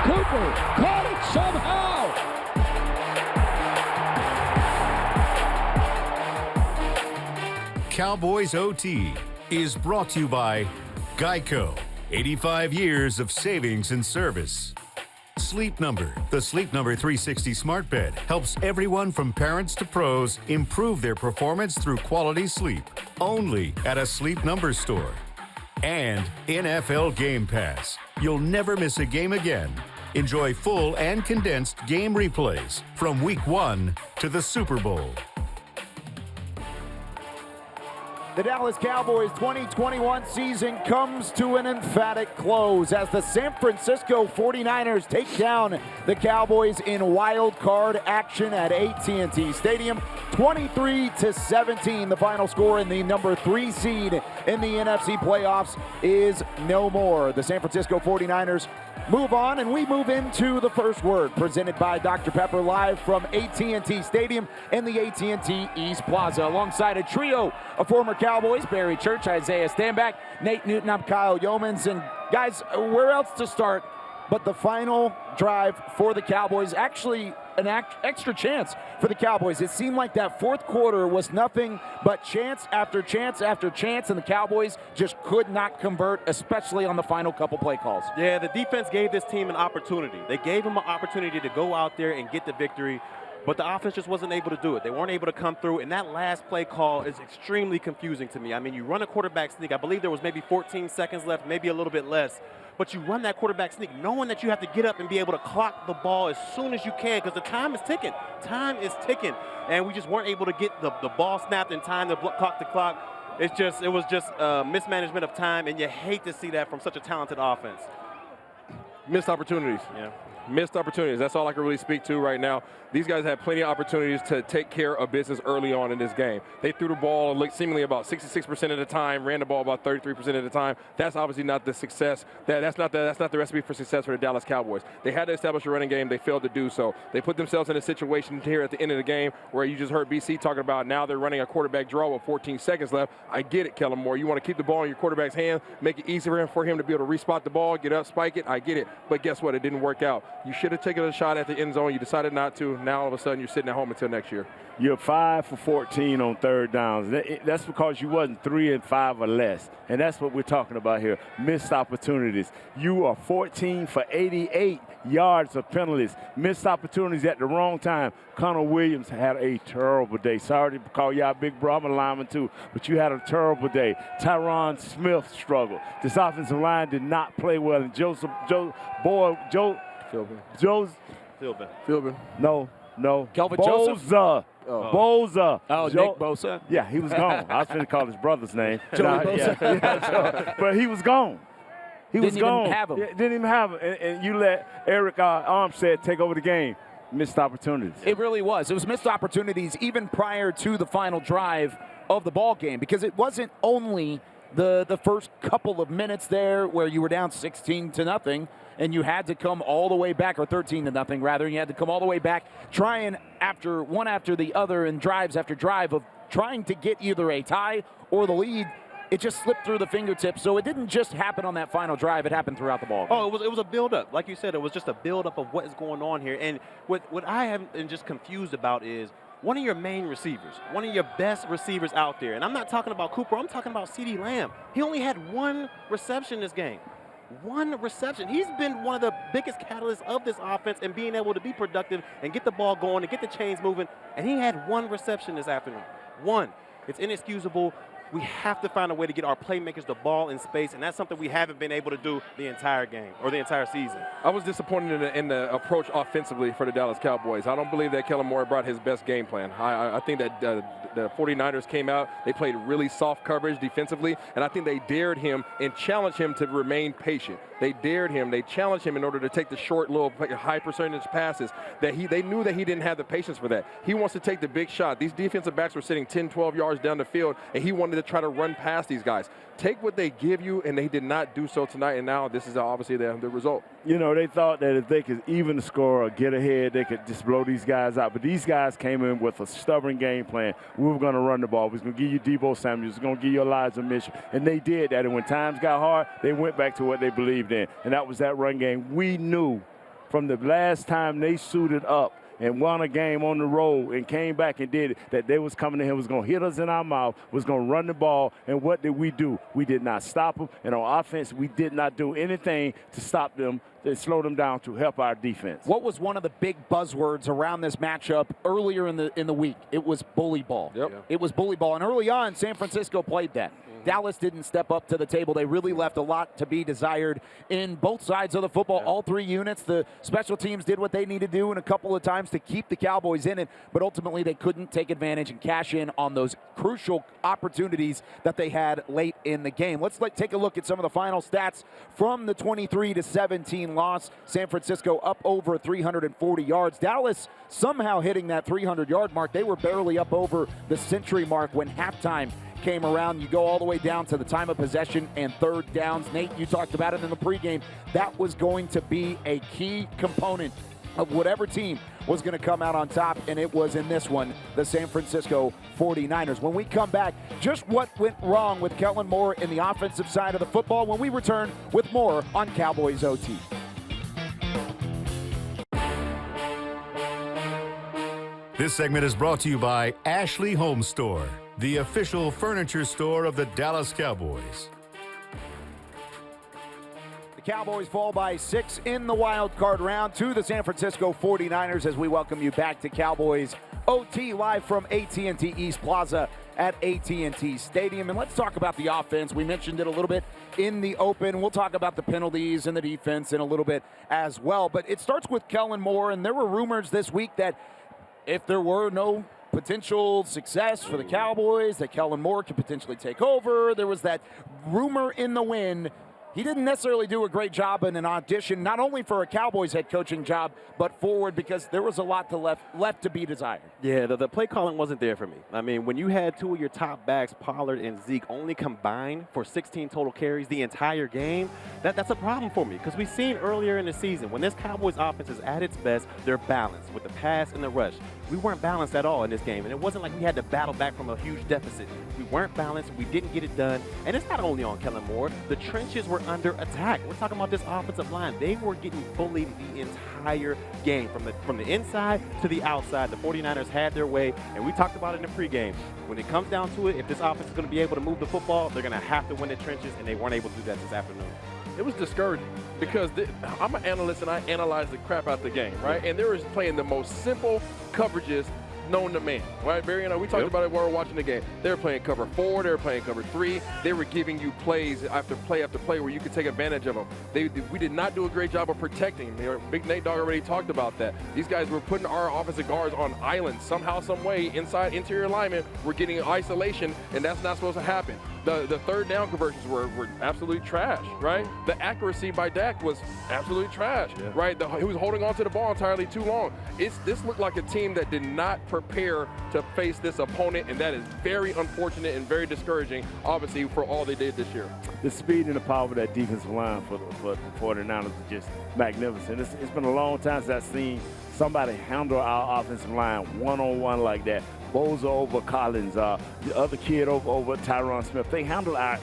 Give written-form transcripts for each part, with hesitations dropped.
Cooper caught it somehow. Cowboys OT is brought to you by Geico. 85 years of savings and service. Sleep Number. The Sleep Number 360 smart bed helps everyone from parents to pros improve their performance through quality sleep. Only at a Sleep Number store. And NFL Game Pass. You'll never miss a game again. Enjoy full and condensed game replays from Week 1 to the Super Bowl. The Dallas Cowboys 2021 season comes to an emphatic close as the San Francisco 49ers take down the Cowboys in wild card action at AT&T Stadium. 23-17, the final score, in the number 3 seed in the NFC playoffs is no more. The San Francisco 49ers move on, and we move into the first word, presented by Dr. Pepper, live from AT&T Stadium in the AT&T East Plaza, alongside a trio of former Cowboys: Barry Church, Isaiah Stanback, Nate Newton. I'm Kyle Youmans. And guys, where else to start but the final drive for the Cowboys? Actually, an extra chance for the Cowboys. It seemed like that fourth quarter was nothing but chance after chance after chance, and the Cowboys just could not convert, especially on the final couple play calls. Yeah, the defense gave this team an opportunity. They gave them an opportunity to go out there and get the victory, but the offense just wasn't able to do it. They weren't able to come through, and that last play call is extremely confusing to me. I mean, you run a quarterback sneak. I believe there was maybe 14 seconds left, maybe a little bit less. But you run that quarterback sneak knowing that you have to get up and be able to clock the ball as soon as you can, because the time is ticking. Time is ticking. And we just weren't able to get the ball snapped in time to clock the clock. It was just mismanagement of time, and you hate to see that from such a talented offense. Missed opportunities. Yeah. Missed opportunities. That's all I can really speak to right now. These guys had plenty of opportunities to take care of business early on in this game. They threw the ball seemingly about 66% of the time, ran the ball about 33% of the time. That's obviously not the success. That's not the recipe for success for the Dallas Cowboys. They had to establish a running game. They failed to do so. They put themselves in a situation here at the end of the game where you just heard BC talking about now they're running a quarterback draw with 14 seconds left. I get it, Kellen Moore. You want to keep the ball in your quarterback's hand, make it easier for him to be able to respot the ball, get up, spike it. I get it. But guess what? It didn't work out. You should have taken a shot at the end zone. You decided not to. Now all of a sudden you're sitting at home until next year. You're 5 for 14 on third downs. That's because you wasn't 3 and 5 or less. And that's what we're talking about here. Missed opportunities. You are 14 for 88 yards of penalties. Missed opportunities at the wrong time. Connor Williams had a terrible day. Sorry to call y'all big bro. I'm a lineman too. But you had a terrible day. Tyron Smith struggled. This offensive line did not play well. And Philbin. No. Kelvin Joseph. Boza. Boza. Oh, Nick Bosa? Yeah, he was gone. I was going to call his brother's name. Joey Bosa. But he was gone. He was gone. Didn't even have him. Yeah, didn't even have him. And you let Eric Armstead take over the game. Missed opportunities. It really was. It was missed opportunities even prior to the final drive of the ball game, because it wasn't only the first couple of minutes there where you were down 16-0 and you had to come all the way back, or 13-0 rather, and you had to come all the way back trying after the other and drives after drive of trying to get either a tie or the lead. It just slipped through the fingertips. So it didn't just happen on that final drive. It happened throughout the ball game. Oh, it was a build-up. Like you said, it was just a build-up of what is going on here. And what I am just confused about is one of your main receivers, one of your best receivers out there, and I'm not talking about Cooper, I'm talking about CeeDee Lamb. He only had 1 reception this game. 1 reception. He's been one of the biggest catalysts of this offense and being able to be productive and get the ball going and get the chains moving, and he had 1 reception this afternoon. 1. It's inexcusable. We have to find a way to get our playmakers the ball in space, and that's something we haven't been able to do the entire game or the entire season. I was disappointed in the approach offensively for the Dallas Cowboys. I don't believe that Kellen Moore brought his best game plan. I think that the 49ers came out, they played really soft coverage defensively, and I think they dared him and challenged him to remain patient. They dared him, they challenged him in order to take the short, little, high percentage passes. They knew that he didn't have the patience for that. He wants to take the big shot. These defensive backs were sitting 10, 12 yards down the field, and he wanted to try to run past these guys. Take what they give you, and they did not do so tonight, and now this is obviously the result. You know, they thought that if they could even the score or get ahead, they could just blow these guys out. But these guys came in with a stubborn game plan. We were going to run the ball. We was going to give you Deebo Samuel. We was going to give you Elijah Mitchell. And they did that. And when times got hard, they went back to what they believed in. And that was that run game. We knew from the last time they suited up and won a game on the road and came back and did it, that they was coming in here, was going to hit us in our mouth, was going to run the ball. And what did we do? We did not stop them. And on offense, we did not do anything to stop them, to slow them down, to help our defense. What was one of the big buzzwords around this matchup earlier in the week? It was bully ball. Yep. Yeah. It was bully ball. And early on, San Francisco played that. Dallas didn't step up to the table. They really left a lot to be desired in both sides of the football, all three units. The special teams did what they needed to do in a couple of times to keep the Cowboys in it, but ultimately they couldn't take advantage and cash in on those crucial opportunities that they had late in the game. Let's take a look at some of the final stats from the 23-17 loss. San Francisco up over 340 yards. Dallas somehow hitting that 300-yard mark. They were barely up over the century mark when halftime came around. You go all the way down to the time of possession and third downs. Nate, you talked about it in the pregame. That was going to be a key component of whatever team was going to come out on top, and it was in this one, the San Francisco 49ers. When we come back, just what went wrong with Kellen Moore in the offensive side of the football when we return with more on Cowboys OT. This segment is brought to you by Ashley Home Store, the official furniture store of the Dallas Cowboys. The Cowboys fall by 6 in the wild card round to the San Francisco 49ers as we welcome you back to Cowboys OT live from AT&T East Plaza at AT&T Stadium. And let's talk about the offense. We mentioned it a little bit in the open. We'll talk about the penalties and the defense in a little bit as well. But it starts with Kellen Moore, and there were rumors this week that if there were no potential success for the Cowboys, that Kellen Moore could potentially take over. There was that rumor in the wind. He didn't necessarily do a great job in an audition, not only for a Cowboys head coaching job, but forward, because there was a lot left to be desired. Yeah, the play calling wasn't there for me. I mean, when you had two of your top backs, Pollard and Zeke, only combined for 16 total carries the entire game, that's a problem for me, because we've seen earlier in the season, when this Cowboys offense is at its best, they're balanced with the pass and the rush. We weren't balanced at all in this game, and it wasn't like we had to battle back from a huge deficit. We weren't balanced. We didn't get it done, and it's not only on Kellen Moore. The trenches were under attack. We're talking about this offensive line. They were getting bullied the entire game, from the inside to the outside. The 49ers had their way, and we talked about it in the pregame. When it comes down to it, if this offense is going to be able to move the football, they're going to have to win the trenches, and they weren't able to do that this afternoon. It was discouraging because I'm an analyst and I analyze the crap out the game, right? And they were playing the most simple coverages known to man, right, Barry? We talked about it while we were watching the game. They were playing cover 4, they were playing cover 3. They were giving you plays after play where you could take advantage of them. We did not do a great job of protecting them. Big Nate Dogg already talked about that. These guys were putting our offensive guards on islands somehow, some way, inside interior alignment. We're getting isolation, and that's not supposed to happen. The third down conversions were absolutely trash, right? The accuracy by Dak was absolutely trash, right? He was holding on to the ball entirely too long. This looked like a team that did not prepare to face this opponent, and that is very unfortunate and very discouraging, obviously, for all they did this year. The speed and the power of that defensive line for the 49ers is just magnificent. It's been a long time since I've seen somebody handle our offensive line one-on-one like that. Boza over Collins, the other kid over Tyron Smith. They handle our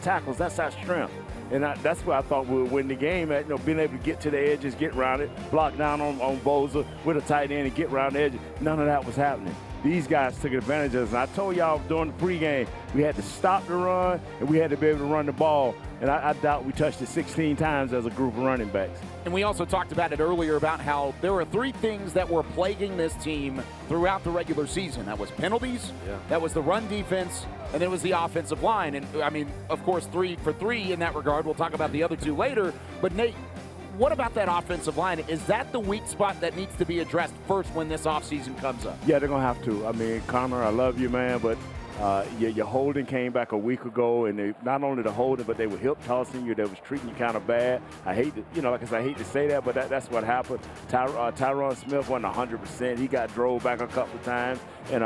tackles. That's our strength. And that's where I thought we would win the game at, being able to get to the edges, get around it, block down on Boza with a tight end and get around the edges. None of that was happening. These guys took advantage of us. And I told y'all during the pregame, we had to stop the run and we had to be able to run the ball. And I doubt we touched it 16 times as a group of running backs. And we also talked about it earlier about how there were 3 things that were plaguing this team throughout the regular season. That was penalties, that was the run defense, and it was the offensive line. And, I mean, of course, 3 for 3 in that regard. We'll talk about the other 2 later. But, Nate, what about that offensive line? Is that the weak spot that needs to be addressed first when this offseason comes up? Yeah, they're going to have to. I mean, Connor, I love you, man, but your holding came back a week ago, and they not only the holding, but they were hip tossing you. They was treating you kind of bad. I hate to, like I said, I hate to say that, but that's what happened. Tyron Smith wasn't 100%. He got drove back a couple of times, and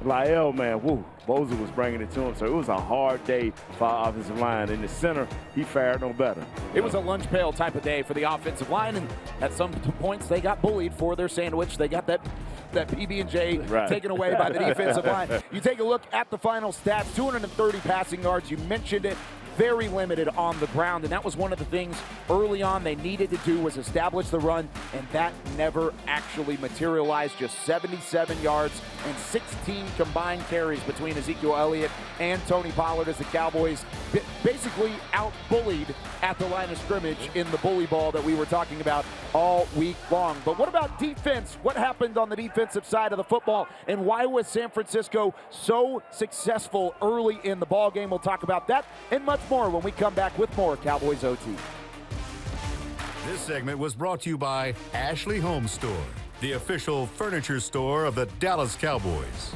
Lyle, man, Boza was bringing it to him. So it was a hard day for our offensive line. In the center, he fared no better. It was a lunch pail type of day for the offensive line, and at some points they got bullied for their sandwich. They got that PB&J taken away by the defensive line. You take a look at the final stats, 230 passing yards. You mentioned it. very limited on the ground, and that was one of the things early on they needed to do was establish the run, and that never actually materialized. Just 77 yards and 16 combined carries between Ezekiel Elliott and Tony Pollard as the Cowboys basically out-bullied at the line of scrimmage in the bully ball that we were talking about all week long. But what about defense? What happened on the defensive side of the football, and why was San Francisco so successful early in the ball game? We'll talk about that and much more when we come back with more Cowboys OT. This segment was brought to you by Ashley Home Store, the official furniture store of the Dallas Cowboys.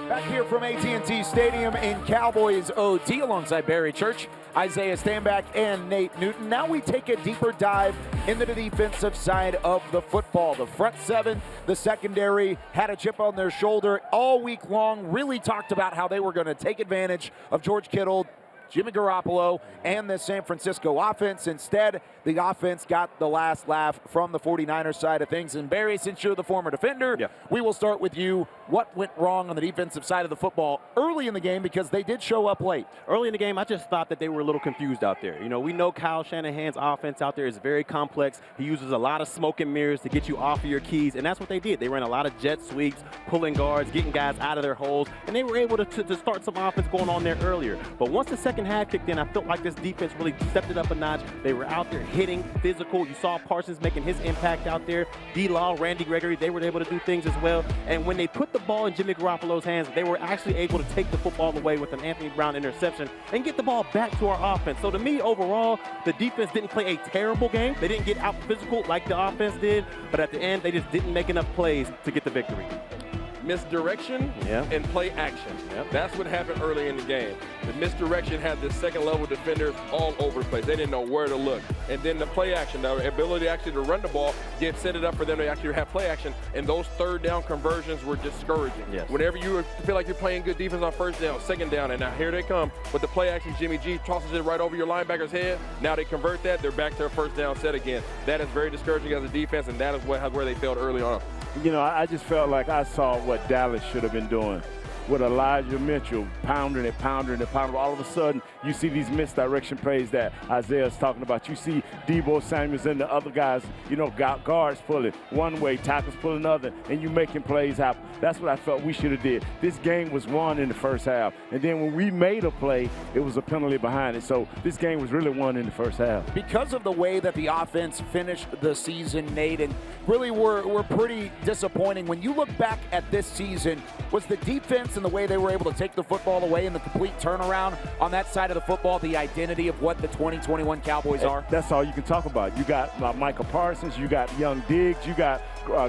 Back here from AT&T Stadium in Cowboys OT alongside Barry Church, Isaiah Stanback, and Nate Newton. Now we take a deeper dive into the defensive side of the football. The front seven, the secondary, had a chip on their shoulder all week long, really talked about how they were going to take advantage of George Kittle, Jimmy Garoppolo, and the San Francisco offense. Instead, the offense got the last laugh from the 49ers side of things. And Barry, since you're the former defender, we will start with you. What went wrong on the defensive side of the football early in the game, because they did show up late? Early in the game, I just thought that they were a little confused out there. You know, we know Kyle Shanahan's offense out there is very complex. He uses a lot of smoke and mirrors to get you off of your keys, and that's what they did. They ran a lot of jet sweeps, pulling guards, getting guys out of their holes, and they were able to start some offense going on there earlier. But once the second half kicked in, I felt like this defense really stepped it up a notch. They were out there hitting, physical. You saw Parsons making his impact out there. D-Law, Randy Gregory, they were able to do things as well. And when they put the ball in Jimmy Garoppolo's hands, they were actually able to take the football away with an Anthony Brown interception and get the ball back to our offense. So to me, overall, the defense didn't play a terrible game. They didn't get out physical like the offense did, but at the end, they just didn't make enough plays to get the victory. Misdirection and play action. That's what happened early in the game. The misdirection had the second level defenders all over the place. They didn't know where to look. And then the play action, the ability actually to run the ball, set it up for them to actually have play action. And those third down conversions were discouraging. Whenever you feel like you're playing good defense on first down, second down, and now here they come with the play action. Jimmy G tosses it right over your linebacker's head. Now they convert that. They're back to a first down set again. That is very discouraging as a defense, and that is where they failed early on. You know, I just felt like I saw what Dallas should have been doing with Elijah Mitchell pounding it. All of a sudden, you see these misdirection plays that Isaiah's talking about. You see Deebo Samuels and the other guys, guards pulling one way, tackles pulling another, and you making plays happen. That's what I felt we should have did. This game was won in the first half, and then when we made a play, it was a penalty behind it. So this game was really won in the first half. Because of the way that the offense finished the season, Nate, and really were pretty disappointing. When you look back at this season, was the defense and the way they were able to take the football away and the complete turnaround on that side of the football the identity of what the 2021 Cowboys are? That's all you can talk about. You got Micah Parsons, you got young Diggs, you got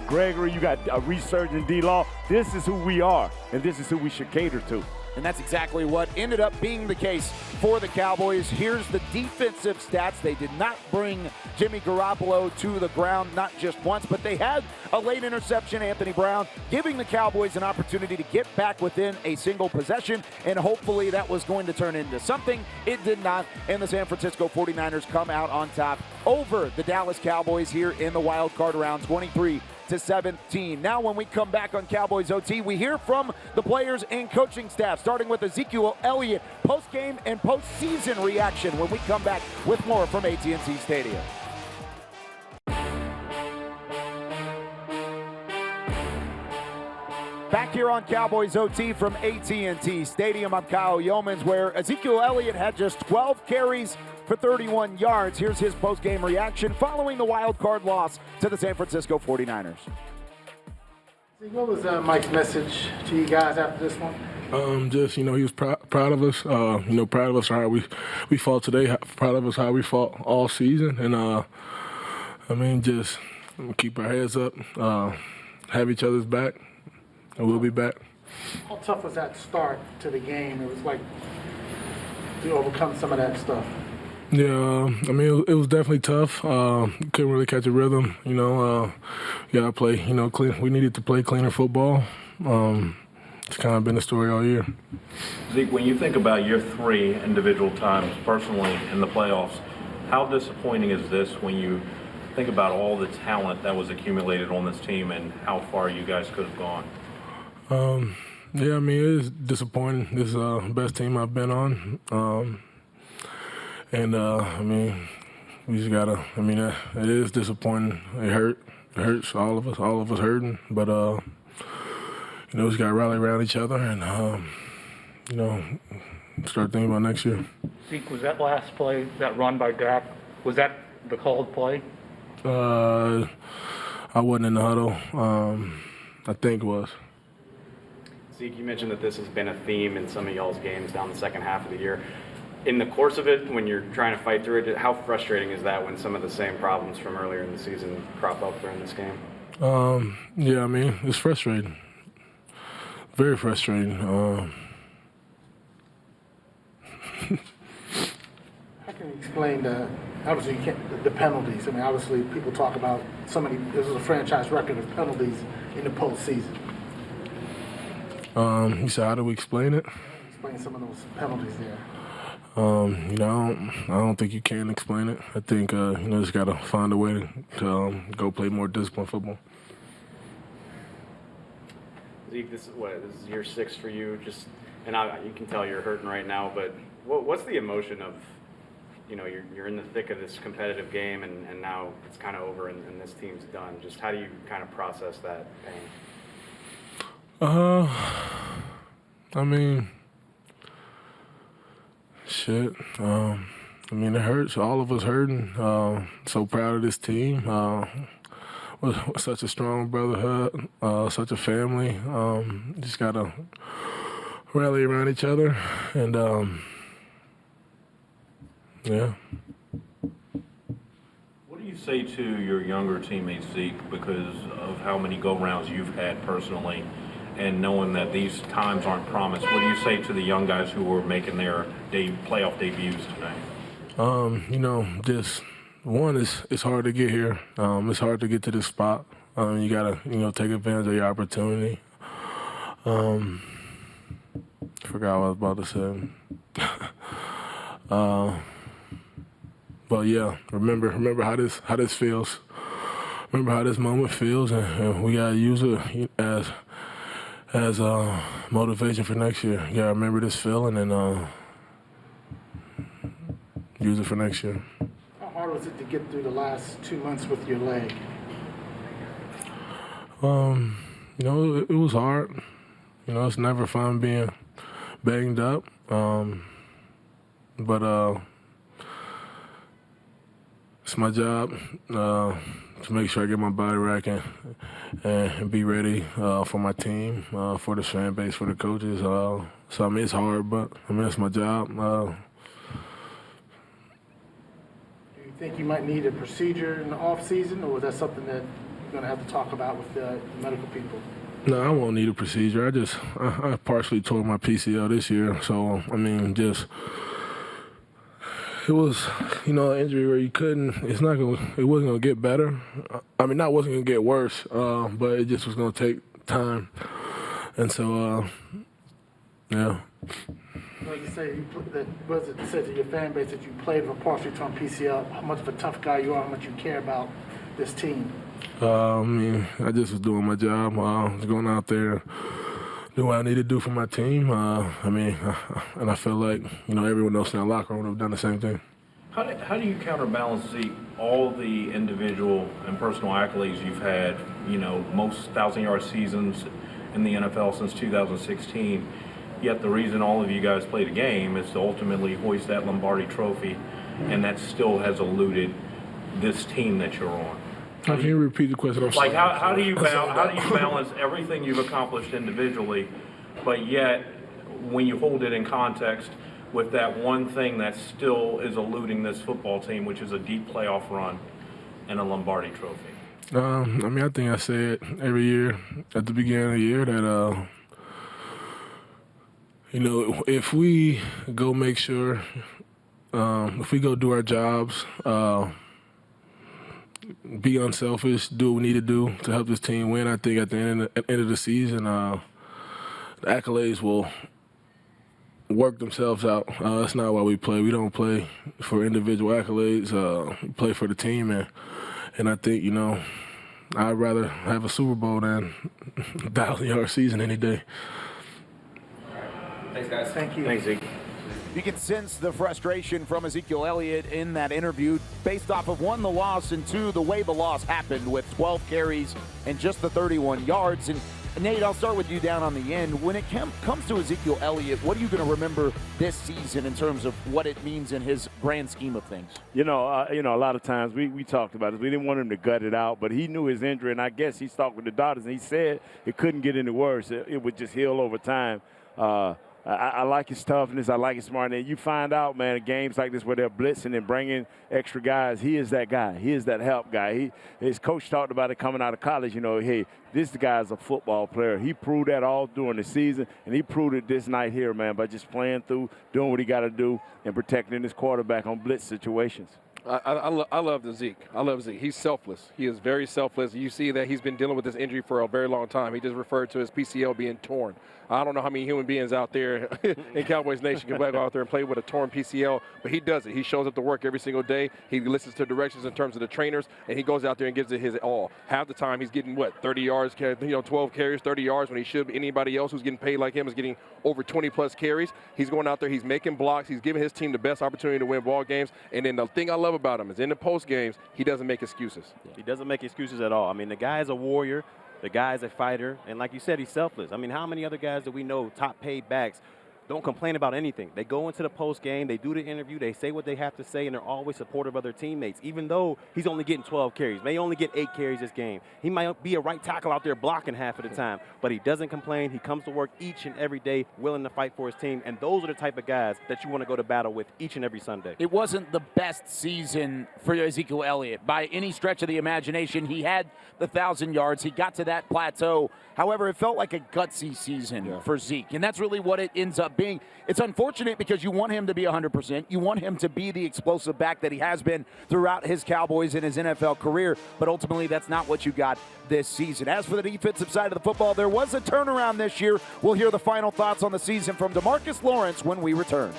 Gregory, you got a resurgent D-Law. This is who we are, and this is who we should cater to. And that's exactly what ended up being the case for the Cowboys. Here's the defensive stats. They did not bring Jimmy Garoppolo to the ground, not just once, but they had a late interception, Anthony Brown, giving the Cowboys an opportunity to get back within a single possession, and hopefully that was going to turn into something. It did not, and the San Francisco 49ers come out on top over the Dallas Cowboys here in the wild card round, 23-17. Now when we come back on Cowboys OT, we hear from the players and coaching staff, starting with Ezekiel Elliott, post-game and post-season reaction when we come back with more from AT&T Stadium. Back here on Cowboys OT from AT&T Stadium, I'm Kyle Youmans, where Ezekiel Elliott had just 12 carries for 31 yards. Here's his post-game reaction following the wild card loss to the San Francisco 49ers. What was Mike's message to you guys after this one? Just, he was proud of us, proud of us how we fought today, proud of us how we fought all season. And, just keep our heads up, have each other's back, and we'll be back. How tough was that start to the game? It was like to overcome some of that stuff. Yeah, it was definitely tough. Couldn't really catch a rhythm, gotta play, clean. We needed to play cleaner football. It's kind of been the story all year. Zeke, when you think about your 3 individual times personally in the playoffs, how disappointing is this when you think about all the talent that was accumulated on this team and how far you guys could have gone. Yeah, I mean, it is disappointing. This is the best team I've been on. I mean, we just gotta, I mean, it is disappointing. It hurts all of us hurting. But, you know, we just gotta rally around each other and, you know, start thinking about next year. Zeke, was that last play, that run by Dak, was that the called play? I wasn't in the huddle. I think it was. Zeke, you mentioned that this has been a theme in some of y'all's games down the second half of the year. In the course of it, when you're trying to fight through it, how frustrating is that when some of the same problems from earlier in the season crop up during this game? Yeah, I mean, it's frustrating. Very frustrating. How can you explain obviously you can't, the penalties? I mean, obviously people talk about this is a franchise record of penalties in the postseason. You said, how do we explain it? Explain some of those penalties there. You know, I don't think you can explain it. I think, you know, just got to find a way to go play more disciplined football. Zeke, this is year 6 for you. You can tell you're hurting right now, but what's the emotion of, you know, you're in the thick of this competitive game and now it's kind of over and this team's done. Just how do you kind of process that pain? I mean, shit. I mean, it hurts. All of us hurting. So proud of this team. We're such a strong brotherhood, such a family. Just gotta rally around each other, and yeah. What do you say to your younger teammates, Zeke, because of how many go-rounds you've had personally and knowing that these times aren't promised? What do you say to the young guys who are making their playoff debuts tonight? You know, just one, it's hard to get here. It's hard to get to this spot. You gotta, you know, take advantage of your opportunity. Forgot what I was about to say. But yeah, remember how this feels. Remember how this moment feels, and we gotta use it as motivation for next year. You gotta remember this feeling and use it for next year. How hard was it to get through the last 2 months with your leg? You know, it was hard. You know, it's never fun being banged up. But it's my job to make sure I get my body right and be ready for my team, for the fan base, for the coaches. So, I mean, it's hard, but, I mean, it's my job. Do you think you might need a procedure in the off-season, or is that something that you're going to have to talk about with the medical people? No, I won't need a procedure. I partially tore my PCL this year, so, I mean, it was, you know, an injury where it wasn't gonna get better. I mean, wasn't gonna get worse, but it just was gonna take time. And so, yeah. Like you say, said to your fan base that you played with a partially torn PCL, how much of a tough guy you are, how much you care about this team? I mean, I just was doing my job. I was going out there, do what I need to do for my team. I mean, and I feel like, you know, everyone else in the locker room would have done the same thing. How do you counterbalance, Zeke, all the individual and personal accolades you've had, you know, most 1,000-yard seasons in the NFL since 2016, yet the reason all of you guys play the game is to ultimately hoist that Lombardi trophy, and that still has eluded this team that you're on? Can you repeat the question? Like, how do you balance everything you've accomplished individually, but yet when you hold it in context with that one thing that still is eluding this football team, which is a deep playoff run and a Lombardi trophy? I mean, I think I say it every year at the beginning of the year that, you know, if we go make sure, if we go do our jobs, be unselfish, do what we need to do to help this team win, I think at the end of the season, the accolades will work themselves out. That's not why we play. We don't play for individual accolades. We play for the team, And I think, I'd rather have a Super Bowl than a 1,000-yard season any day. Thanks, guys. Thank you. Thanks, Zeke. You can sense the frustration from Ezekiel Elliott in that interview based off of, 1, the loss, and 2, the way the loss happened with 12 carries and just the 31 yards. And Nate, I'll start with you down on the end. When it comes to Ezekiel Elliott, what are you going to remember this season in terms of what it means in his grand scheme of things? A lot of times we talked about it. We didn't want him to gut it out, but he knew his injury, and I guess he talked with the doctors, and he said it couldn't get any worse. It would just heal over time. I like his toughness. I like his smartness. And you find out, man, in games like this where they're blitzing and bringing extra guys, he is that guy. He is that help guy. His coach talked about it coming out of college. Hey, this guy's a football player. He proved that all during the season, and he proved it this night here, man, by just playing through, doing what he got to do, and protecting his quarterback on blitz situations. I love the Zeke. I love Zeke. He's selfless. He is very selfless. You see that he's been dealing with this injury for a very long time. He just referred to his PCL being torn. I don't know how many human beings out there in Cowboys Nation can go out there and play with a torn PCL, but he does it. He shows up to work every single day. He listens to directions in terms of the trainers, and he goes out there and gives it his all. Half the time he's getting, 30 yards, 12 carries, 30 yards, when he should. Anybody else who's getting paid like him is getting over 20-plus carries. He's going out there. He's making blocks. He's giving his team the best opportunity to win ball games. And then the thing I love about him is in the post games, he doesn't make excuses. He doesn't make excuses at all. I mean, the guy is a warrior. The guy is a fighter. And like you said, he's selfless. I mean, how many other guys do we know, top paid backs, don't complain about anything? They go into the post game, they do the interview, they say what they have to say, and they're always supportive of their teammates, even though he's only getting 12 carries. May only get 8 carries this game. He might be a right tackle out there blocking half of the time, but he doesn't complain. He comes to work each and every day willing to fight for his team, and those are the type of guys that you want to go to battle with each and every Sunday. It wasn't the best season for Ezekiel Elliott by any stretch of the imagination. He had the 1,000 yards. He got to that plateau. However, it felt like a gutsy season for Zeke, and that's really what it ends up being. It's unfortunate because you want him to be 100%. You want him to be the explosive back that he has been throughout his Cowboys and his NFL career, but ultimately that's not what you got this season. As for the defensive side of the football, there was a turnaround this year. We'll hear the final thoughts on the season from Demarcus Lawrence when we return.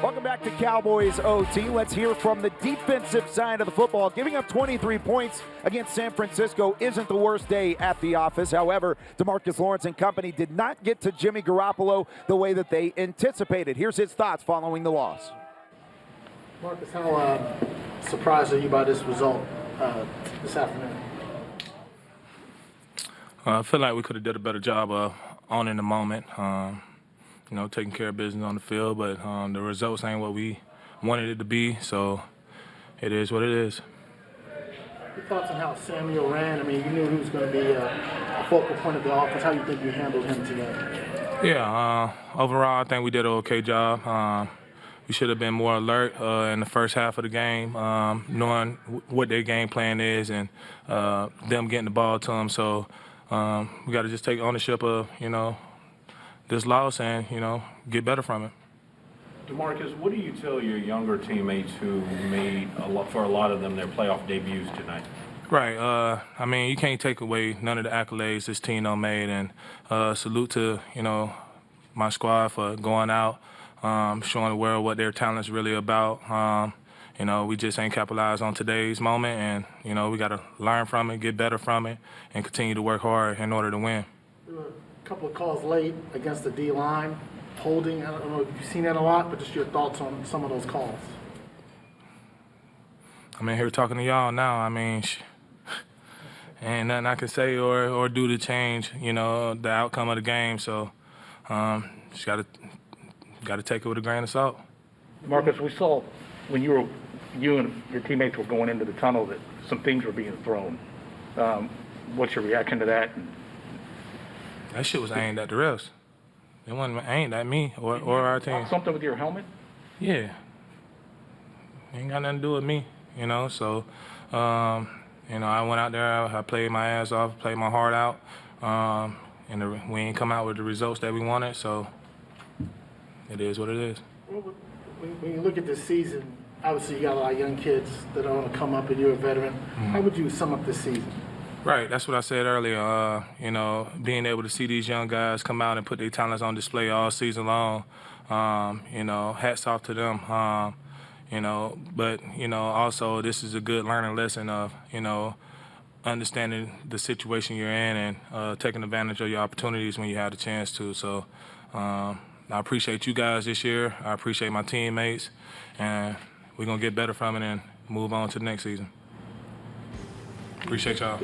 Welcome back to Cowboys OT. Let's hear from the defensive side of the football. Giving up 23 points against San Francisco isn't the worst day at the office. However, Demarcus Lawrence and company did not get to Jimmy Garoppolo the way that they anticipated. Here's his thoughts following the loss. Marcus, how surprised are you by this result this afternoon? I feel like we could have did a better job of owning the moment. Taking care of business on the field, but the results ain't what we wanted it to be, so it is what it is. Your thoughts on how Samuel ran? I mean, you knew he was going to be a focal point of the offense. How do you think you handled him today? Yeah, overall, I think we did an okay job. We should have been more alert in the first half of the game, knowing what their game plan is and them getting the ball to them. So we got to just take ownership of, this loss and, get better from it. DeMarcus, what do you tell your younger teammates who made, for a lot of them, their playoff debuts tonight? Right. You can't take away none of the accolades this team done made, and salute to, my squad for going out, showing the world what their talent's really about. We just ain't capitalized on today's moment, and, we got to learn from it, get better from it, and continue to work hard in order to win. A couple of calls late against the D-line, holding. I don't know if you've seen that a lot, but just your thoughts on some of those calls. I'm in here talking to y'all now. Ain't nothing I can say or do to change, the outcome of the game. So just got to take it with a grain of salt. Marcus, we saw when you and your teammates were going into the tunnel that some things were being thrown. What's your reaction to that? That shit was aimed at the refs. It wasn't aimed at me or our team. Something with your helmet? Yeah. Ain't got nothing to do with me, So, I went out there, I played my ass off, played my heart out, and we ain't come out with the results that we wanted, so it is what it is. When you look at this season, obviously you got a lot of young kids that are going to come up and you're a veteran. Mm-hmm. How would you sum up this season? Right, that's what I said earlier. You know, being able to see these young guys come out and put their talents on display all season long, you know, hats off to them. You know, but, you know, also this is a good learning lesson of, you know, understanding the situation you're in and taking advantage of your opportunities when you have the chance to. So I appreciate you guys this year. I appreciate my teammates, and we're going to get better from it and move on to the next season. Appreciate y'all.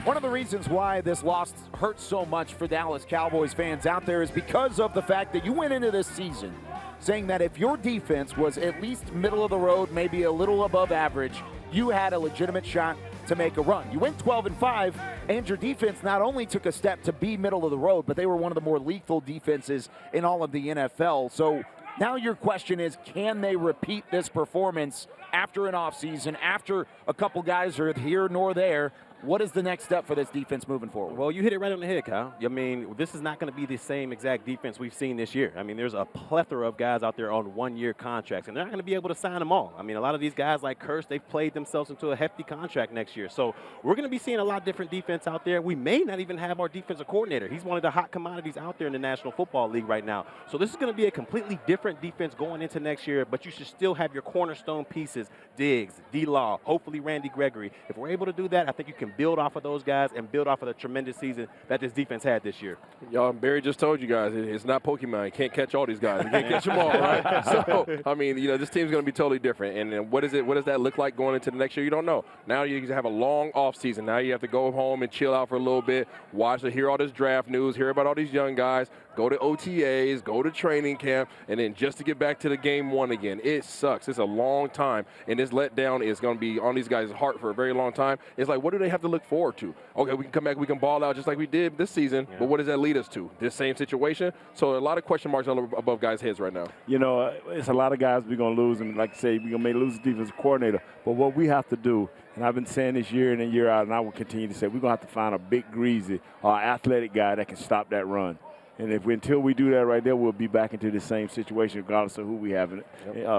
One of the reasons why this loss hurts so much for Dallas Cowboys fans out there is because of the fact that you went into this season saying that if your defense was at least middle of the road, maybe a little above average, you had a legitimate shot to make a run. You went 12-5, and your defense not only took a step to be middle of the road, but they were one of the more lethal defenses in all of the NFL. So now your question is, can they repeat this performance after an offseason, after a couple guys are here nor there? What is the next step for this defense moving forward? Well, you hit it right on the head, Kyle. I mean, this is not going to be the same exact defense we've seen this year. I mean, there's a plethora of guys out there on one-year contracts, and they're not going to be able to sign them all. I mean, a lot of these guys like Kurtz, they've played themselves into a hefty contract next year. So we're going to be seeing a lot different defense out there. We may not even have our defensive coordinator. He's one of the hot commodities out there in the National Football League right now. So this is going to be a completely different defense going into next year, but you should still have your cornerstone pieces, Diggs, D-Law, hopefully Randy Gregory. If we're able to do that, I think you can build off of those guys and build off of the tremendous season that this defense had this year. Y'all, Barry just told you guys, it's not Pokemon. You can't catch all these guys. You can't catch them all, right? So, I mean, you know, this team's going to be totally different. And what does that look like going into the next year? You don't know. Now you have a long off season. Now you have to go home and chill out for a little bit, hear all this draft news, hear about all these young guys, go to OTAs, go to training camp, and then just to get back to the game one again. It sucks. It's a long time, and this letdown is going to be on these guys' heart for a very long time. It's like, what do they have to look forward to? Okay, we can come back, we can ball out just like we did this season, but what does that lead us to? This same situation? So a lot of question marks above guys' heads right now. You know, it's a lot of guys we're going to lose, and like I say, we're going to may lose the defensive coordinator. But what we have to do, and I've been saying this year in and year out, and I will continue to say, we're going to have to find a big, greasy, athletic guy that can stop that run. And until we do that right there, we'll be back into the same situation regardless of who we have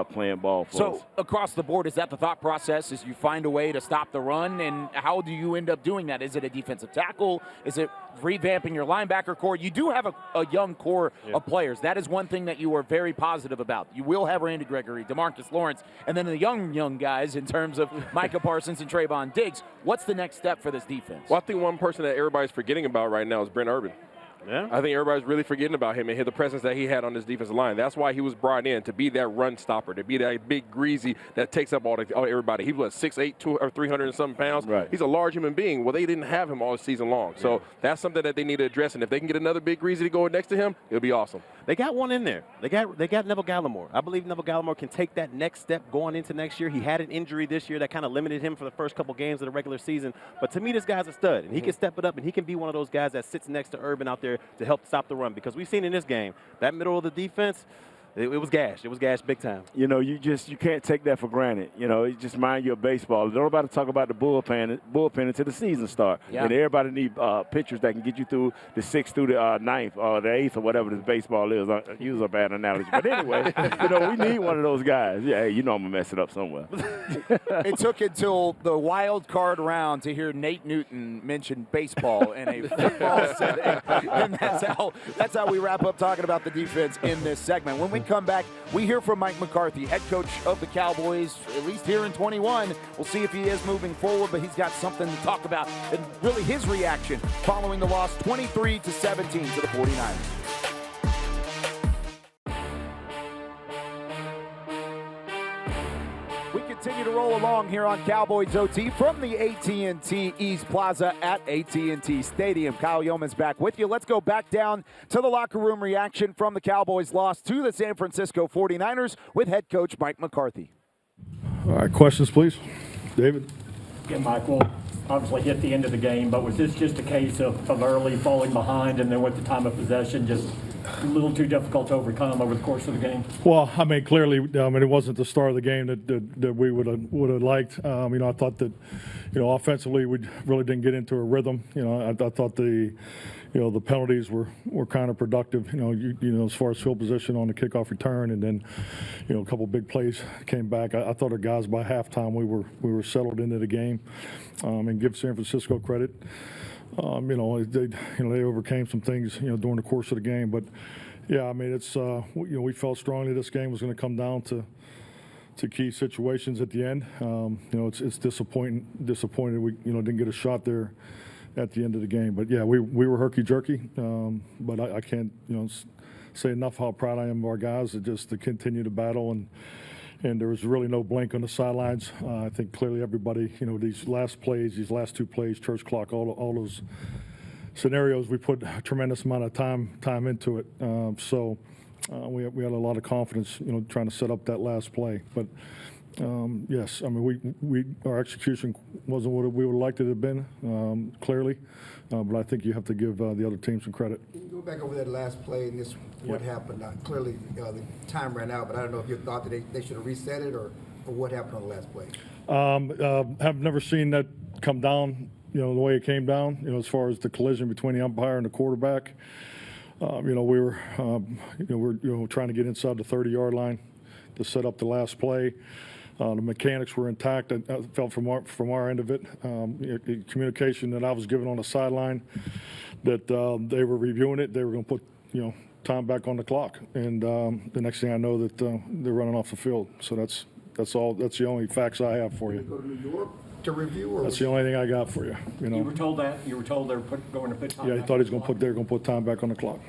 playing ball for us. So across the board, is that the thought process, is you find a way to stop the run? And how do you end up doing that? Is it a defensive tackle? Is it revamping your linebacker core? You do have a young core of players. That is one thing that you are very positive about. You will have Randy Gregory, Demarcus Lawrence, and then the young guys in terms of Micah Parsons and Trayvon Diggs. What's the next step for this defense? Well, I think one person that everybody's forgetting about right now is Brent Urban. Yeah. I think everybody's really forgetting about him and the presence that he had on this defensive line. That's why he was brought in, to be that run stopper, to be that big greasy that takes up all everybody. He was 6'8", or 300 and something pounds. Right. He's a large human being. Well, they didn't have him all season long. So that's something that they need to address. And if they can get another big greasy to go next to him, it'll be awesome. They got one in there. They got Neville Gallimore. I believe Neville Gallimore can take that next step going into next year. He had an injury this year that kind of limited him for the first couple games of the regular season. But to me, this guy's a stud, and he can step it up, and he can be one of those guys that sits next to Urban out there to help stop the run. Because we've seen in this game, that middle of the defense, it was gashed. It was gashed big time. You know, you can't take that for granted. You know, you just mind your baseball. Don't nobody talk about the bullpen until the season starts. Yeah. And everybody need pitchers that can get you through the 6th through the 9th or the 8th or whatever this baseball is. I use a bad analogy. But anyway, you know, we need one of those guys. Yeah, hey, you know I'm going to mess it up somewhere. It took until the wild card round to hear Nate Newton mention baseball in a football setting. And that's how we wrap up talking about the defense in this segment. When we come back, we hear from Mike McCarthy, head coach of the Cowboys, at least here in 21. We'll see if he is moving forward, but he's got something to talk about, and really his reaction following the loss 23-17 to the 49ers. We continue to roll along here on Cowboys OT from the AT&T East Plaza at AT&T Stadium. Kyle Youmans back with you. Let's go back down to the locker room reaction from the Cowboys loss to the San Francisco 49ers with head coach Mike McCarthy. All right, questions, please. David. Yeah, Mike, well, obviously hit the end of the game, but was this just a case of early falling behind and then with the time of possession just a little too difficult to overcome over the course of the game? Well, I mean, clearly, it wasn't the start of the game that we would have liked. I thought that, offensively, we really didn't get into a rhythm. I thought the penalties were kind of productive. As far as field position on the kickoff return, and then, a couple big plays came back. I thought our guys by halftime we were settled into the game, and give San Francisco credit. They overcame some things, during the course of the game. But, yeah, I mean, it's we felt strongly this game was going to come down to key situations at the end. It's disappointing. Disappointed we didn't get a shot there at the end of the game. But yeah, we were herky jerky. But I can't say enough how proud I am of our guys to continue to battle, and there was really no blink on the sidelines. I think clearly everybody, these last two plays, church clock, all those scenarios, we put a tremendous amount of time into it. We had a lot of confidence, trying to set up that last play. But yes, I mean, our execution wasn't what we would have liked it to have been, clearly. But I think you have to give the other team some credit. Can you go back over that last play and what happened? Clearly, the time ran out, but I don't know if you thought that they should have reset it or what happened on the last play. Have never seen that come down, the way it came down, as far as the collision between the umpire and the quarterback. We were trying to get inside the 30-yard line to set up the last play. The mechanics were intact. I felt from our end of it, communication that I was given on the sideline, that they were reviewing it. They were going to put time back on the clock, and the next thing I know that they're running off the field. So that's all. That's the only facts I have for you. Go to New York to review, or that's the only thing I got for you. You were told that. You were told they were going to put time. Yeah, he thought they were going to put time back on the clock.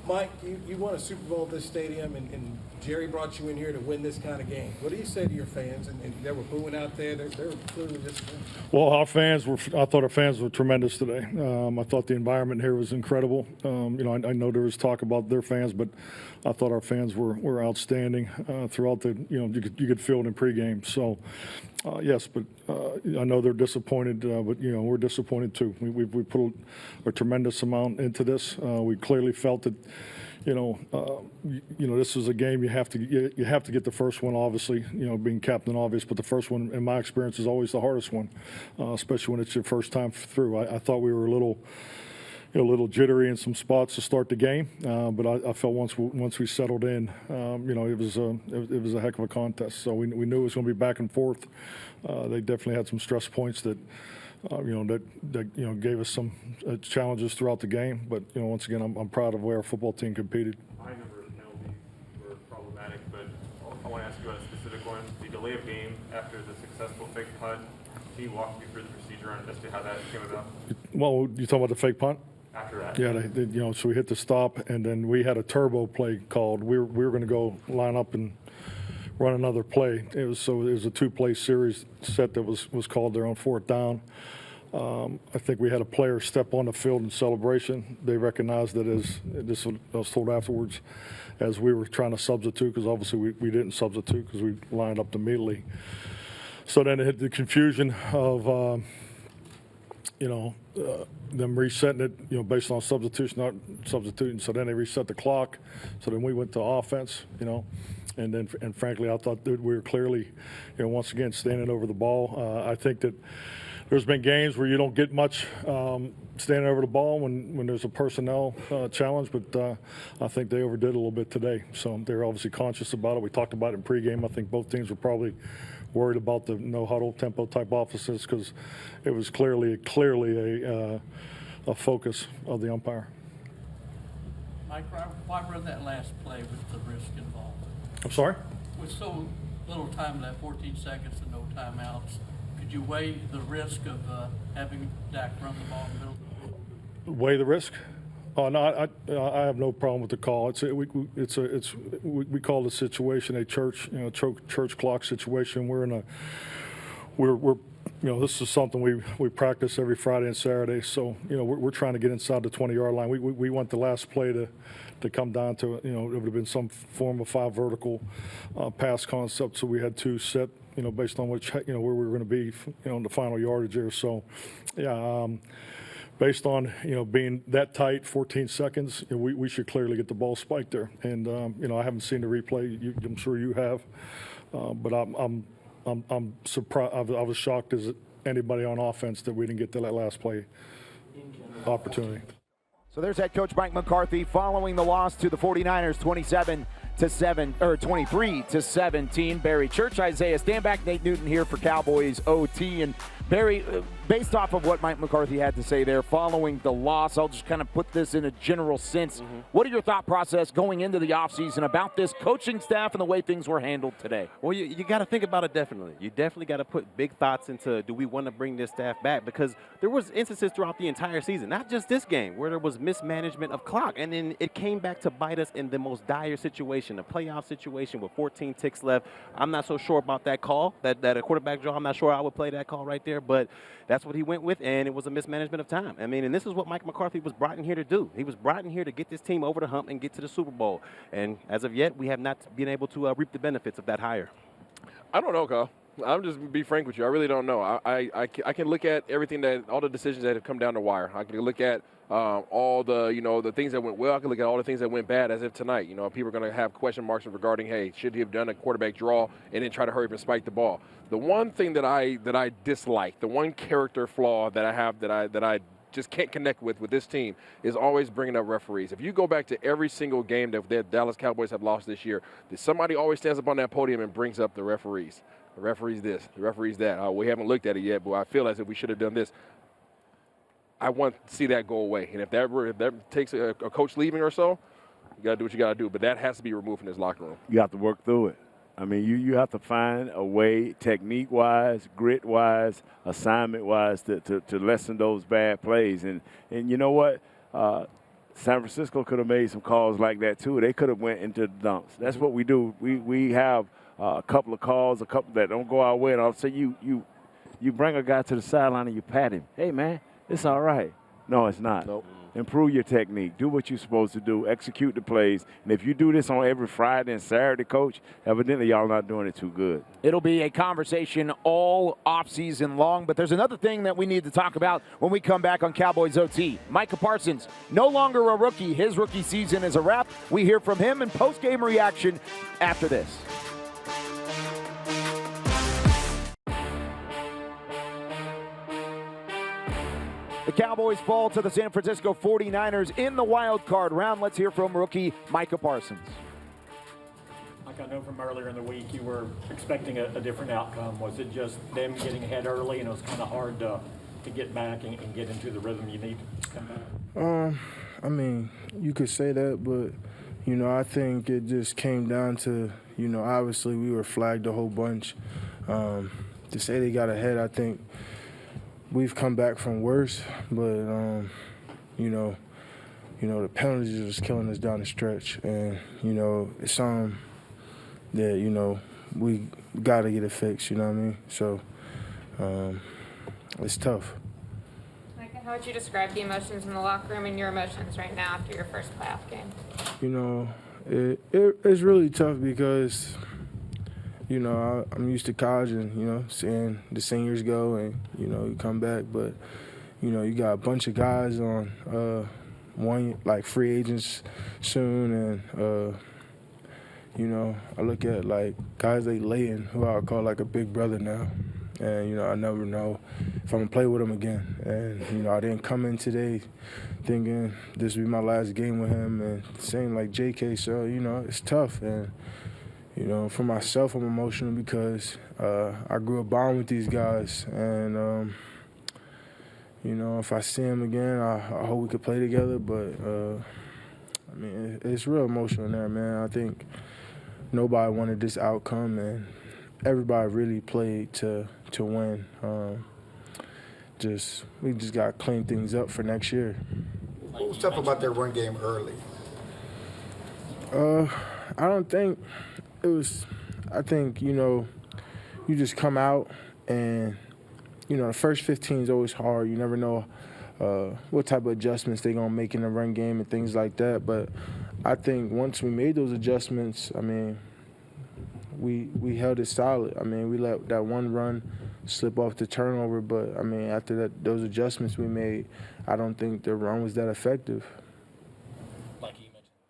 Mike, you won a Super Bowl at this stadium, and Jerry brought you in here to win this kind of game. What do you say to your fans? And they were booing out there. They were clearly disappointed. Well, I thought our fans were tremendous today. I thought the environment here was incredible. I know there was talk about their fans, but I thought our fans were outstanding throughout the. You could feel it in pregame. So, yes, but I know they're disappointed. But we're disappointed too. We put a tremendous amount into this. We clearly felt that. This is a game you have to get the first one, obviously, being captain obvious, but the first one, in my experience, is always the hardest one, especially when it's your first time through. I thought we were a little jittery in some spots to start the game, but I felt once we settled in, it was a heck of a contest. So we knew it was going to be back and forth. They definitely had some stress points that gave us some challenges throughout the game. But once again, I'm proud of where our football team competed. High number of penalties were problematic, but I want to ask you about a specific one. The delay of game after the successful fake punt. Can you walk me through the procedure on as to how that came about? Well, you talking about the fake punt? After that. Yeah, so we hit the stop, and then we had a turbo play called. We were going to go line up and run another play. It was a two-play series set that was called there on fourth down. I think we had a player step on the field in celebration. They recognized that I was told afterwards, as we were trying to substitute, because obviously we didn't substitute because we lined up immediately. So then it hit the confusion of them resetting it, based on substitution, not substituting. So then they reset the clock. So then we went to offense, and frankly, I thought that we were clearly, once again, standing over the ball. I think that there's been games where you don't get much standing over the ball when there's a personnel challenge, but I think they overdid it a little bit today. So they're obviously conscious about it. We talked about it in pregame. I think both teams were probably worried about the no huddle tempo type offenses because it was clearly a focus of the umpire. Mike, why run that last play with the risk involved? I'm sorry? With so little time left, 14 seconds and no timeouts, could you weigh the risk of having Dak run the ball in the middle of the field? Weigh the risk? Oh no, I have no problem with the call. We call the situation a church clock situation. This is something we practice every Friday and Saturday. So we're trying to get inside the 20-yard line. We want the last play to come down to it would have been some form of 5 vertical pass concept. So we had 2 set based on which where we were going to be in the final yardage there. So yeah. based on, being that tight, 14 seconds, we should clearly get the ball spiked there. And, I haven't seen the replay. I'm sure you have. But I'm surprised. I was shocked as anybody on offense that we didn't get to that last play opportunity. So there's head coach Mike McCarthy following the loss to the 49ers 23-17. Barry Church, Isaiah Stanback, Nate Newton here for Cowboys OT. And Barry, based off of what Mike McCarthy had to say there following the loss, I'll just kind of put this in a general sense. What are your thought process going into the offseason about this coaching staff and the way things were handled today? Well, you got to think about it definitely. You definitely got to put big thoughts into, do we want to bring this staff back? Because there was instances throughout the entire season, not just this game, where there was mismanagement of clock. And then it came back to bite us in the most dire situation, a playoff situation with 14 ticks left. I'm not so sure about that call, that a quarterback draw. I'm not sure I would play that call right there, but that's what he went with, and it was a mismanagement of time. I mean, and this is what Mike McCarthy was brought in here to do. He was brought in here to get this team over the hump and get to the Super Bowl. And as of yet, we have not been able to reap the benefits of that hire. I don't know, Kyle. I'm just be frank with you. I really don't know. I can look at everything all the decisions that have come down the wire. I can look at all the, the things that went well. I can look at all the things that went bad as if tonight. People are going to have question marks regarding, hey, should he have done a quarterback draw and then try to hurry up and spike the ball? The one thing that I dislike, the one character flaw that I have that I just can't connect with this team is always bringing up referees. If you go back to every single game that the Dallas Cowboys have lost this year, somebody always stands up on that podium and brings up the referees. The referee's this, the referee's that. We haven't looked at it yet, but I feel as if we should have done this. I want to see that go away. And if that takes a coach leaving or so, you got to do what you got to do. But that has to be removed from this locker room. You have to work through it. I mean, you have to find a way, technique-wise, grit-wise, assignment-wise, to lessen those bad plays. And you know what? San Francisco could have made some calls like that, too. They could have went into the dumps. That's what we do. We have a couple of calls, a couple that don't go our way, and I'll say you bring a guy to the sideline and you pat him. Hey, man, it's all right. No, it's not. Nope. Improve your technique. Do what you're supposed to do. Execute the plays. And if you do this on every Friday and Saturday, Coach, evidently y'all not doing it too good. It'll be a conversation all offseason long, but there's another thing that we need to talk about when we come back on Cowboys OT. Micah Parsons, no longer a rookie. His rookie season is a wrap. We hear from him in post-game reaction after this. The Cowboys fall to the San Francisco 49ers in the wild card round. Let's hear from rookie Micah Parsons. Like I know from earlier in the week, you were expecting a different outcome. Was it just them getting ahead early and it was kind of hard to get back and get into the rhythm you need to come back? I mean, you could say that, but, I think it just came down to, obviously we were flagged a whole bunch. To say they got ahead, I think we've come back from worse, but, the penalties are just killing us down the stretch. And, it's something that, we got to get it fixed, you know what I mean? So it's tough. Micah, how would you describe the emotions in the locker room and your emotions right now after your first playoff game? It's really tough because, I'm used to college and, seeing the seniors go and, you come back. But, you got a bunch of guys on one, free agents soon. And, I look at, guys like Layton, who I call, a big brother now. And, I never know if I'm going to play with him again. And, I didn't come in today thinking this would be my last game with him. And same like JK, so, it's tough. And, for myself, I'm emotional because I grew a bond with these guys. And, if I see them again, I hope we could play together. But, it's real emotional there, man. I think nobody wanted this outcome, and everybody really played to win. We just got to clean things up for next year. What was tough about their run game early? I don't think it was. I think, you just come out and, the first 15 is always hard. You never know what type of adjustments they're going to make in the run game and things like that. But I think once we made those adjustments, we held it solid. We let that one run slip off the turnover. But, I mean, after that, those adjustments we made, I don't think the run was that effective.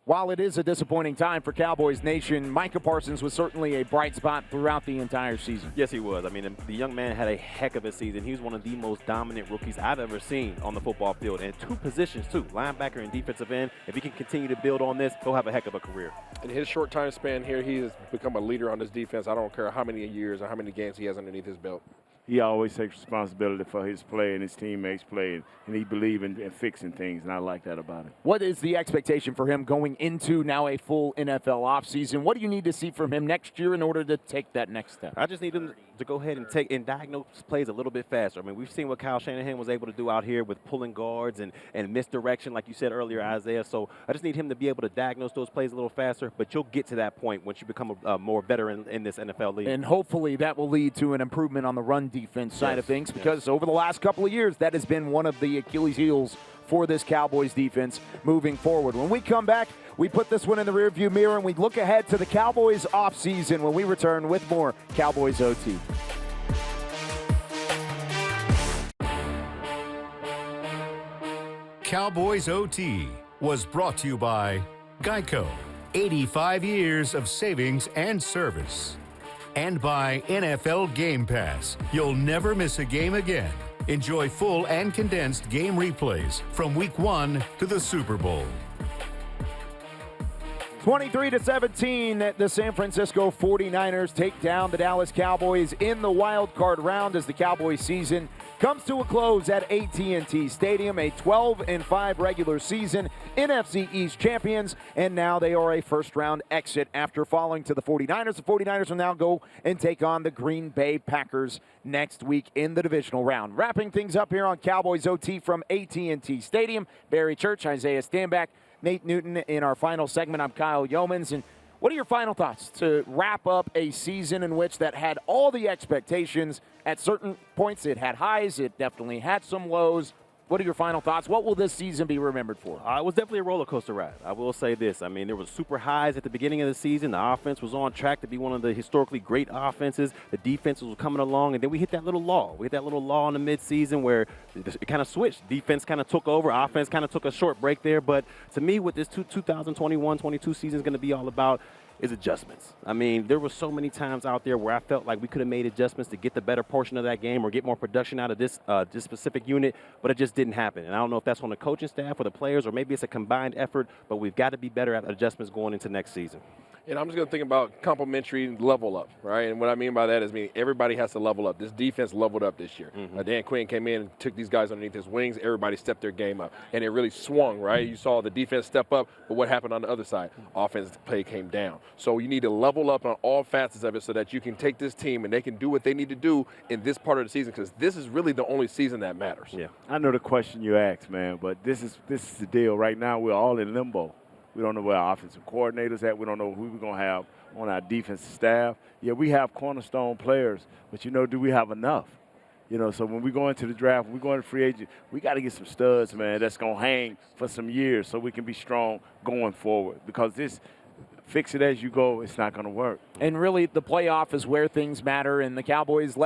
While it is a disappointing time for Cowboys Nation, Micah Parsons was certainly a bright spot throughout the entire season. Yes, he was. I mean, the young man had a heck of a season. He was one of the most dominant rookies I've ever seen on the football field, and two positions, too, linebacker and defensive end. If he can continue to build on this, he'll have a heck of a career. In his short time span here, he has become a leader on this defense. I don't care how many years or how many games he has underneath his belt. He always takes responsibility for his play and his teammates' play, and he believes in fixing things, and I like that about him. What is the expectation for him going into now a full NFL offseason? What do you need to see from him next year in order to take that next step? I just need him to go ahead and take and diagnose plays a little bit faster. I mean, we've seen what Kyle Shanahan was able to do out here with pulling guards and misdirection, like you said earlier, Isaiah. So I just need him to be able to diagnose those plays a little faster, but you'll get to that point once you become a more veteran in this NFL league. And hopefully that will lead to an improvement on the run defense side of things, because over the last couple of years, that has been one of the Achilles heels for this Cowboys defense moving forward. When we come back, we put this one in the rearview mirror and we look ahead to the Cowboys offseason when we return with more Cowboys OT. Cowboys OT was brought to you by Geico, 85 years of savings and service. And by NFL Game Pass. You'll never miss a game again. Enjoy full and condensed game replays from Week 1 to the Super Bowl. 23-17, the San Francisco 49ers take down the Dallas Cowboys in the wild card round as the Cowboys season comes to a close at AT&T Stadium. A 12-5 regular season, NFC East champions, and now they are a first-round exit after falling to the 49ers. The 49ers will now go and take on the Green Bay Packers next week in the divisional round. Wrapping things up here on Cowboys OT from AT&T Stadium, Barry Church, Isaiah Stanback, Nate Newton in our final segment. I'm Kyle Youmans. And what are your final thoughts to wrap up a season in which that had all the expectations? At certain points, it had highs. It definitely had some lows. What are your final thoughts? What will this season be remembered for? It was definitely a roller coaster ride. I will say this. I mean, there was super highs at the beginning of the season. The offense was on track to be one of the historically great offenses. The defense was coming along, and then we hit that little lull. We hit that little lull in the midseason where it kind of switched. Defense kind of took over. Offense kind of took a short break there. But to me, what this 2021-22 season is going to be all about is adjustments. I mean, there were so many times out there where I felt like we could have made adjustments to get the better portion of that game or get more production out of this specific unit, but it just didn't happen. And I don't know if that's on the coaching staff or the players, or maybe it's a combined effort, but we've got to be better at adjustments going into next season. And I'm just going to think about complementary level up, right? And what I mean by that is everybody has to level up. This defense leveled up this year. Dan Quinn came in and took these guys underneath his wings. Everybody stepped their game up. And it really swung, right? You saw the defense step up, but what happened on the other side? Offensive play came down. So you need to level up on all facets of it so that you can take this team and they can do what they need to do in this part of the season, because this is really the only season that matters. Yeah, I know the question you asked, man, but this is the deal. Right now we're all in limbo. We don't know where our offensive coordinator's at. We don't know who we're going to have on our defensive staff. Yeah, we have cornerstone players, but, do we have enough? So when we go into the draft, when we go into free agent, we got to get some studs, man, that's going to hang for some years so we can be strong going forward, because this fix it as you go, it's not going to work. And really, the playoff is where things matter, and the Cowboys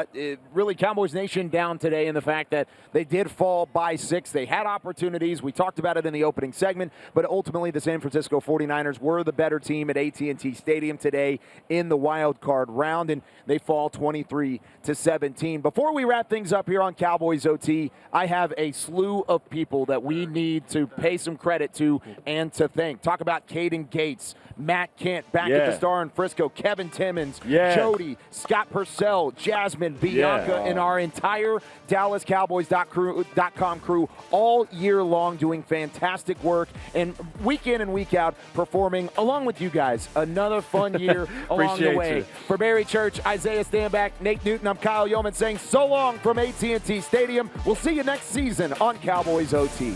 Cowboys Nation down today in the fact that they did fall by 6. They had opportunities. We talked about it in the opening segment, but ultimately the San Francisco 49ers were the better team at AT&T Stadium today in the wild card round, and they fall 23-17. Before we wrap things up here on Cowboys OT, I have a slew of people that we need to pay some credit to and to thank. Talk about Caden Gates, Matt Kent back at the Star in Frisco, Kevin Timmons, Jody, Scott Purcell, Jasmine, Bianca, and our entire DallasCowboys.com crew all year long doing fantastic work and week in and week out performing along with you guys. Another fun year along the way. For Barry Church, Isaiah Stanback, Nate Newton, I'm Kyle Youmans saying so long from AT&T Stadium. We'll see you next season on Cowboys OT.